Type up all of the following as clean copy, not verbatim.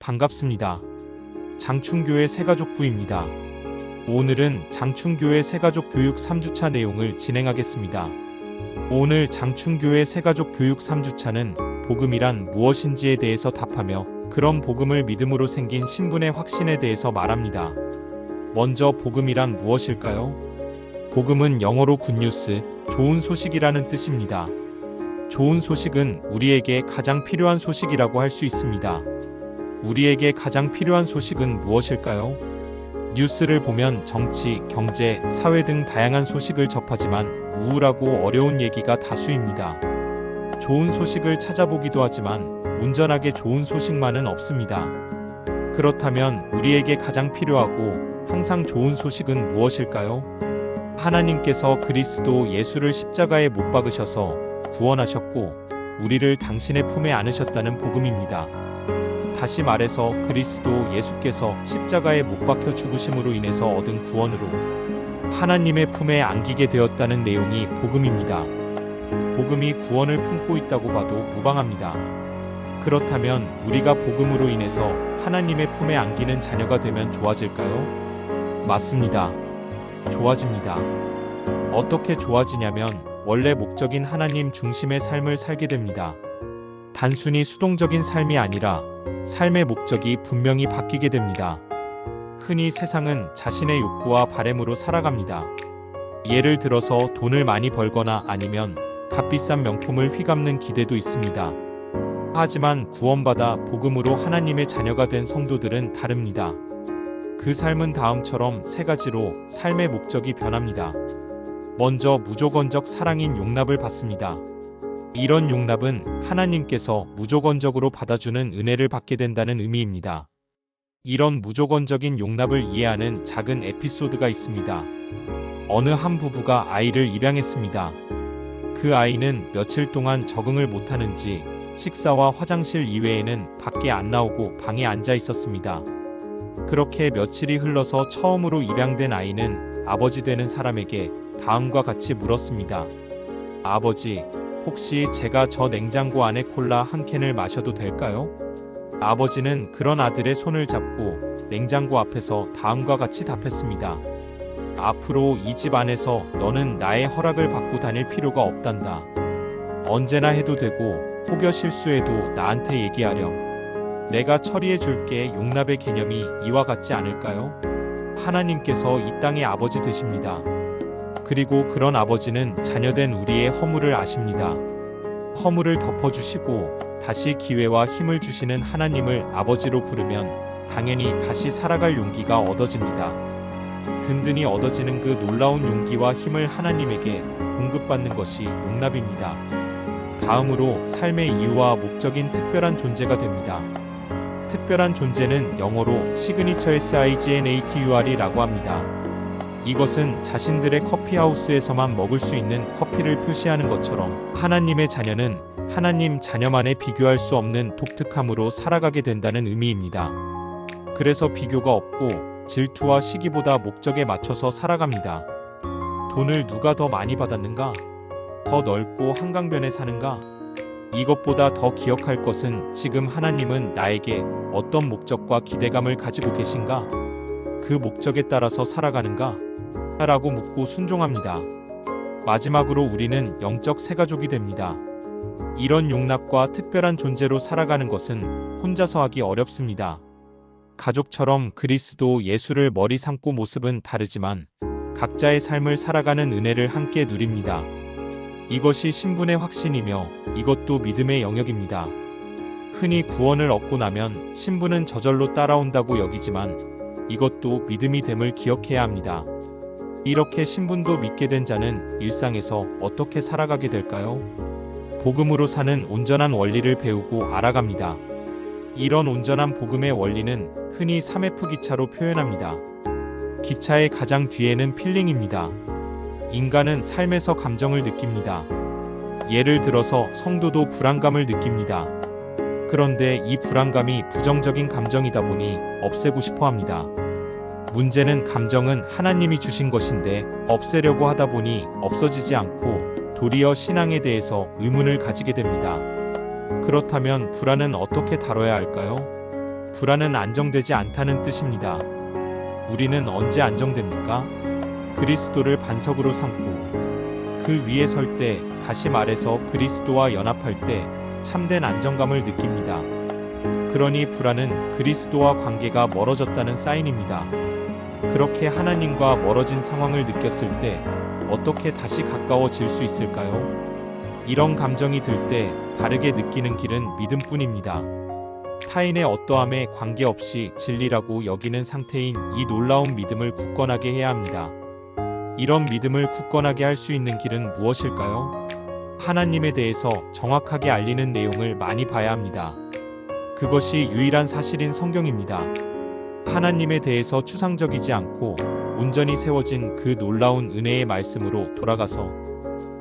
반갑습니다. 장충교회 새가족부입니다. 오늘은 장충교회 새가족 교육 3주차 내용을 진행하겠습니다. 오늘 장충교회 새가족 교육 3주차는 복음이란 무엇인지에 대해서 답하며 그런 복음을 믿음으로 생긴 신분의 확신에 대해서 말합니다. 먼저 복음이란 무엇일까요? 복음은 영어로 굿뉴스, 좋은 소식이라는 뜻입니다. 좋은 소식은 우리에게 가장 필요한 소식이라고 할 수 있습니다. 우리에게 가장 필요한 소식은 무엇일까요? 뉴스를 보면 정치, 경제, 사회 등 다양한 소식을 접하지만 우울하고 어려운 얘기가 다수입니다. 좋은 소식을 찾아보기도 하지만 온전하게 좋은 소식만은 없습니다. 그렇다면 우리에게 가장 필요하고 항상 좋은 소식은 무엇일까요? 하나님께서 그리스도 예수를 십자가에 못 박으셔서 구원하셨고 우리를 당신의 품에 안으셨다는 복음입니다. 다시 말해서 그리스도 예수께서 십자가에 못 박혀 죽으심으로 인해서 얻은 구원으로 하나님의 품에 안기게 되었다는 내용이 복음입니다. 복음이 구원을 품고 있다고 봐도 무방합니다. 그렇다면 우리가 복음으로 인해서 하나님의 품에 안기는 자녀가 되면 좋아질까요? 맞습니다. 좋아집니다. 어떻게 좋아지냐면 원래 목적인 하나님 중심의 삶을 살게 됩니다. 단순히 수동적인 삶이 아니라 삶의 목적이 분명히 바뀌게 됩니다. 흔히 세상은 자신의 욕구와 바램으로 살아갑니다. 예를 들어서 돈을 많이 벌거나 아니면 값비싼 명품을 휘감는 기대도 있습니다. 하지만 구원받아 복음으로 하나님의 자녀가 된 성도들은 다릅니다. 그 삶은 다음처럼 세 가지로 삶의 목적이 변합니다. 먼저 무조건적 사랑인 용납을 받습니다. 이런 용납은 하나님께서 무조건적으로 받아주는 은혜를 받게 된다는 의미입니다. 이런 무조건적인 용납을 이해하는 작은 에피소드가 있습니다. 어느 한 부부가 아이를 입양했습니다. 그 아이는 며칠 동안 적응을 못하는지 식사와 화장실 이외에는 밖에 안 나오고 방에 앉아 있었습니다. 그렇게 며칠이 흘러서 처음으로 입양된 아이는 아버지 되는 사람에게 다음과 같이 물었습니다. 아버지, 혹시 제가 저 냉장고 안에 콜라 한 캔을 마셔도 될까요? 아버지는 그런 아들의 손을 잡고 냉장고 앞에서 다음과 같이 답했습니다. 앞으로 이 집 안에서 너는 나의 허락을 받고 다닐 필요가 없단다. 언제나 해도 되고 혹여 실수해도 나한테 얘기하렴. 내가 처리해 줄게. 용납의 개념이 이와 같지 않을까요? 하나님께서 이 땅의 아버지 되십니다. 그리고 그런 아버지는 자녀된 우리의 허물을 아십니다. 허물을 덮어주시고 다시 기회와 힘을 주시는 하나님을 아버지로 부르면 당연히 다시 살아갈 용기가 얻어집니다. 든든히 얻어지는 그 놀라운 용기와 힘을 하나님에게 공급받는 것이 용납입니다. 다음으로 삶의 이유와 목적인 특별한 존재가 됩니다. 특별한 존재는 영어로 시그니처 SIGNATUR이라고 합니다. 이것은 자신들의 커피하우스에서만 먹을 수 있는 커피를 표시하는 것처럼 하나님의 자녀는 하나님 자녀만에 비교할 수 없는 독특함으로 살아가게 된다는 의미입니다. 그래서 비교가 없고 질투와 시기보다 목적에 맞춰서 살아갑니다. 돈을 누가 더 많이 받았는가? 더 넓고 한강변에 사는가? 이것보다 더 기억할 것은 지금 하나님은 나에게 어떤 목적과 기대감을 가지고 계신가? 그 목적에 따라서 살아가는가? 라고 묻고 순종합니다. 마지막으로 우리는 영적 새가족이 됩니다. 이런 용납과 특별한 존재로 살아가는 것은 혼자서 하기 어렵습니다. 가족처럼 그리스도 예수를 머리 삼고 모습은 다르지만 각자의 삶을 살아가는 은혜를 함께 누립니다. 이것이 신분의 확신이며 이것도 믿음의 영역입니다. 흔히 구원을 얻고 나면 신분은 저절로 따라온다고 여기지만 이것도 믿음이 됨을 기억해야 합니다. 이렇게 신분도 믿게 된 자는 일상에서 어떻게 살아가게 될까요? 복음으로 사는 온전한 원리를 배우고 알아갑니다. 이런 온전한 복음의 원리는 흔히 3F 기차로 표현합니다. 기차의 가장 뒤에는 필링입니다. 인간은 삶에서 감정을 느낍니다. 예를 들어서 성도도 불안감을 느낍니다. 그런데 이 불안감이 부정적인 감정이다 보니 없애고 싶어 합니다. 문제는 감정은 하나님이 주신 것인데 없애려고 하다 보니 없어지지 않고 도리어 신앙에 대해서 의문을 가지게 됩니다. 그렇다면 불안은 어떻게 다뤄야 할까요? 불안은 안정되지 않다는 뜻입니다. 우리는 언제 안정됩니까? 그리스도를 반석으로 삼고 그 위에 설 때, 다시 말해서 그리스도와 연합할 때 참된 안정감을 느낍니다. 그러니 불안은 그리스도와 관계가 멀어졌다는 사인입니다. 그렇게 하나님과 멀어진 상황을 느꼈을 때 어떻게 다시 가까워질 수 있을까요? 이런 감정이 들 때 바르게 느끼는 길은 믿음뿐입니다. 타인의 어떠함에 관계없이 진리라고 여기는 상태인 이 놀라운 믿음을 굳건하게 해야 합니다. 이런 믿음을 굳건하게 할 수 있는 길은 무엇일까요? 하나님에 대해서 정확하게 알리는 내용을 많이 봐야 합니다. 그것이 유일한 사실인 성경입니다. 하나님에 대해서 추상적이지 않고 온전히 세워진 그 놀라운 은혜의 말씀으로 돌아가서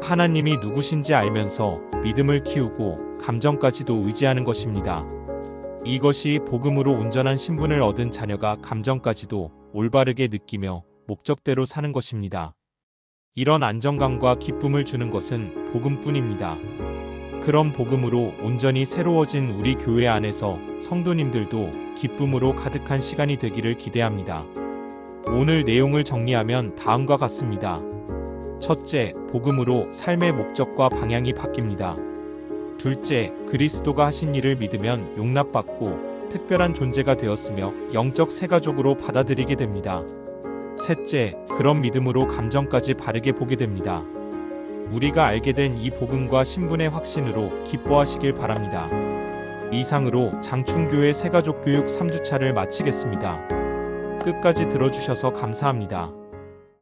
하나님이 누구신지 알면서 믿음을 키우고 감정까지도 의지하는 것입니다. 이것이 복음으로 온전한 신분을 얻은 자녀가 감정까지도 올바르게 느끼며 목적대로 사는 것입니다. 이런 안정감과 기쁨을 주는 것은 복음뿐입니다. 그런 복음으로 온전히 새로워진 우리 교회 안에서 성도님들도 기쁨으로 가득한 시간이 되기를 기대합니다. 오늘 내용을 정리하면 다음과 같습니다. 첫째, 복음으로 삶의 목적과 방향이 바뀝니다. 둘째, 그리스도가 하신 일을 믿으면 용납받고 특별한 존재가 되었으며 영적 새가족으로 받아들이게 됩니다. 셋째, 그런 믿음으로 감정까지 바르게 보게 됩니다. 우리가 알게 된 이 복음과 신분의 확신으로 기뻐하시길 바랍니다. 이상으로 장충교회 새가족 교육 3주차를 마치겠습니다. 끝까지 들어주셔서 감사합니다.